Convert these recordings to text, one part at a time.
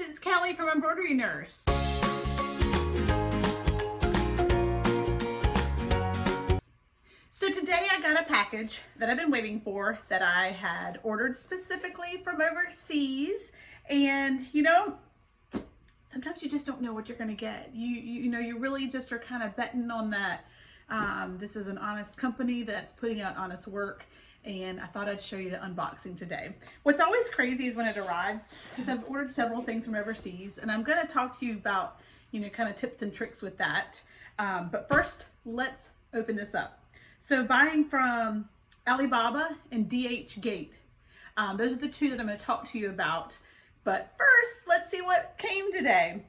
guys, it's Kelly from Embroidery Nurse. So today I got a package that I've been waiting for that I had ordered specifically from overseas. And you know, sometimes you just don't know what you're going to get. You really just are kind of betting on that. This is an honest company that's putting out honest work. And I thought I'd show you the unboxing today. What's always crazy is when it arrives, because I've ordered several things from overseas, and I'm going to talk to you about, kind of tips and tricks with that. But first, let's open this up. So buying from Alibaba and DHGate. Those are the two that I'm going to talk to you about. But first, let's see what came today.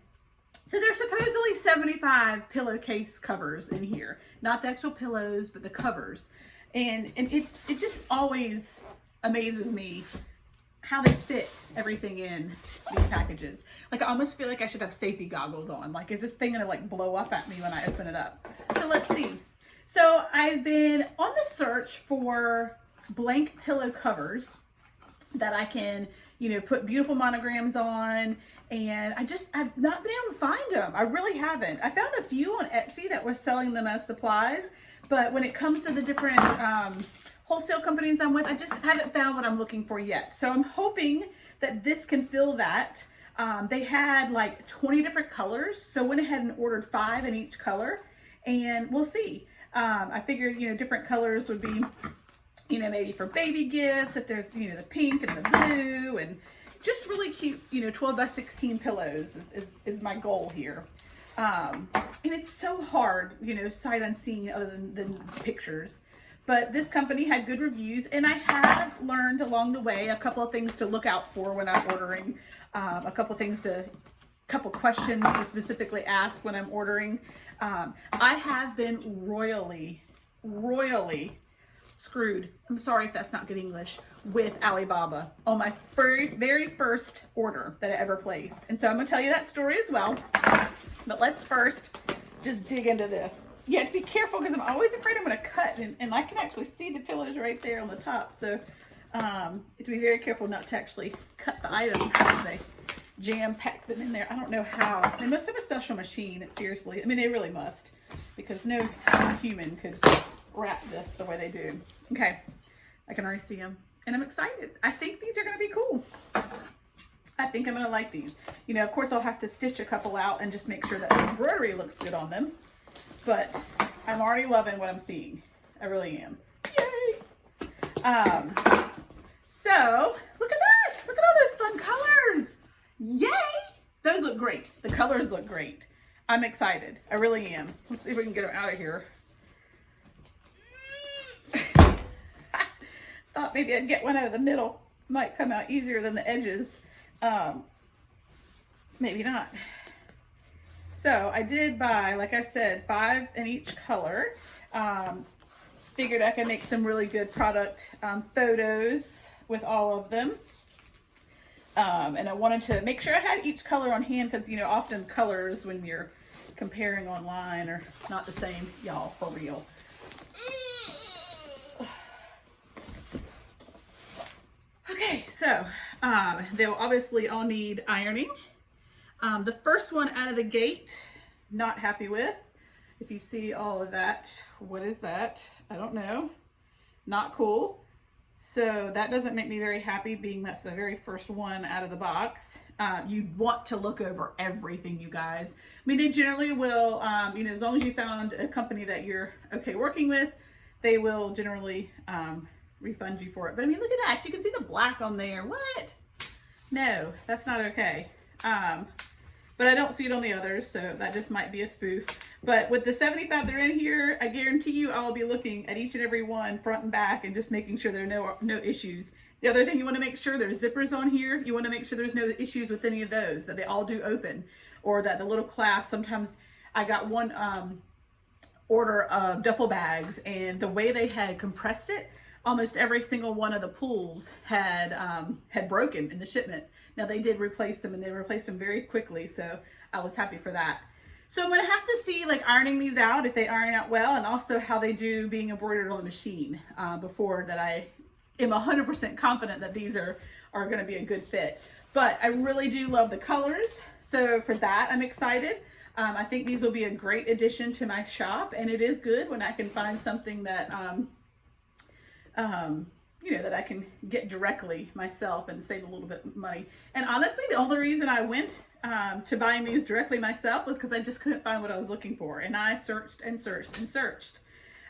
So there's supposedly 75 pillowcase covers in here. Not the actual pillows, but the covers. And it just always amazes me how they fit everything in these packages. Like, I almost feel like I should have safety goggles on. Like, is this thing gonna like blow up at me when I open it up? So let's see. So I've been on the search for blank pillow covers that I can, put beautiful monograms on. And I've not been able to find them. I really haven't. I found a few on Etsy that were selling them as supplies. But when it comes to the different wholesale companies I'm with, I just haven't found what I'm looking for yet. So I'm hoping that this can fill that. They had like 20 different colors. So I went ahead and ordered 5 in each color. And we'll see. I figured, different colors would be, maybe for baby gifts, if there's, the pink and the blue, and just really cute, 12 by 16 pillows is my goal here. And it's so hard, sight unseen other than pictures. But this company had good reviews, and I have learned along the way a couple of things to look out for when I'm ordering, a couple questions to specifically ask when I'm ordering. I have been royally screwed. I'm sorry if that's not good English, with Alibaba on my very first order that I ever placed. And so I'm gonna tell you that story as well. But let's first just dig into this. You have to be careful because I'm always afraid I'm gonna cut, and I can actually see the pillows right there on the top. So you have to be very careful not to actually cut the items as they jam pack them in there. I don't know how. They must have a special machine, seriously. I mean, they really must, because no human could wrap this the way they do. Okay, I can already see them, and I'm excited. I think these are gonna be cool. I think I'm gonna like these. Of course I'll have to stitch a couple out and just make sure that the embroidery looks good on them. But I'm already loving what I'm seeing. I really am. Yay! So look at that. Look at all those fun colors. Yay! Those look great. The colors look great. I'm excited. I really am. Let's see if we can get them out of here. Thought maybe I'd get one out of the middle. Might come out easier than the edges. Maybe not. So I did buy, like I said, 5 in each color. Figured I could make some really good product photos with all of them. And I wanted to make sure I had each color on hand because, often colors when you're comparing online are not the same, y'all, for real. Okay, so they'll obviously all need ironing. The first one out of the gate, not happy with. If you see all of that, what is that? I don't know. Not cool. So that doesn't make me very happy, being that's the very first one out of the box. You want to look over everything, you guys. I mean, they generally will, as long as you found a company that you're okay working with, they will generally refund you for it. But I mean, look at that. You can see the black on there. What? No, that's not okay. But I don't see it on the others, so that just might be a spoof. But with the 75 that are in here, I guarantee you I'll be looking at each and every one front and back and just making sure there are no issues. The other thing you want to make sure there's zippers on here. You want to make sure there's no issues with any of those, that they all do open, or that the little clasp, sometimes I got one order of duffel bags, and the way they had compressed it, almost every single one of the pulls had broken in the shipment. Now they did replace them, and they replaced them very quickly, so I was happy for that. So I'm gonna have to see, like, ironing these out, if they iron out well, and also how they do being embroidered on the machine before that I am 100% confident that these are are going to be a good fit. But I really do love the colors. So for that, I'm excited. I think these will be a great addition to my shop, and it is good when I can find something that, you know, that I can get directly myself and save a little bit of money. And honestly, the only reason I went to buying these directly myself was because I just couldn't find what I was looking for. And I searched and searched and searched.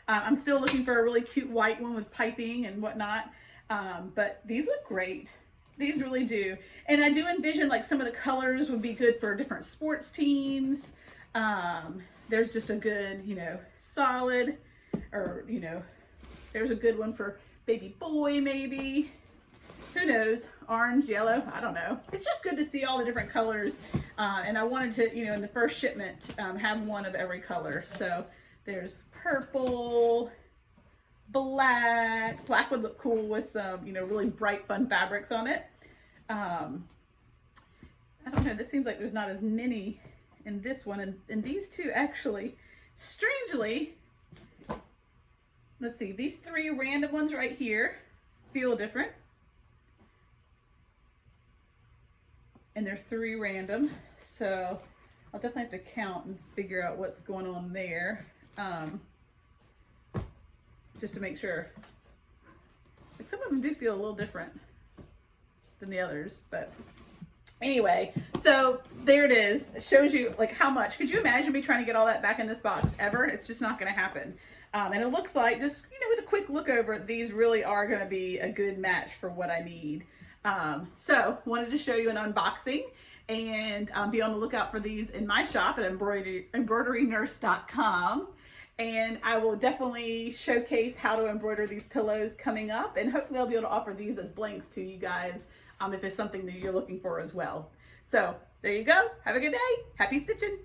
I'm still looking for a really cute white one with piping and whatnot. But these look great. These really do. And I do envision like some of the colors would be good for different sports teams. There's just a good, you know, solid, or, you know, there's a good one for baby boy maybe. Who knows? Orange, yellow, I don't know. It's just good to see all the different colors. And I wanted to, you know, in the first shipment, have one of every color. So there's purple, black. Black would look cool with some, you know, really bright, fun fabrics on it. I don't know, this seems like there's not as many in this one. And these two actually, strangely, let's see, these three random ones right here feel different. And they're 3 random. So I'll definitely have to count and figure out what's going on there. Just to make sure. Like some of them do feel a little different than the others, but anyway, so there it is. It shows you like how much. Could you imagine me trying to get all that back in this box ever? It's just not going to happen. And it looks like, just, you know, with a quick look over, these really are going to be a good match for what I need. So wanted to show you an unboxing, and be on the lookout for these in my shop at embroiderynurse.com. And I will definitely showcase how to embroider these pillows coming up, and hopefully I'll be able to offer these as blanks to you guys if it's something that you're looking for as well. So there you go. Have a good day. Happy stitching.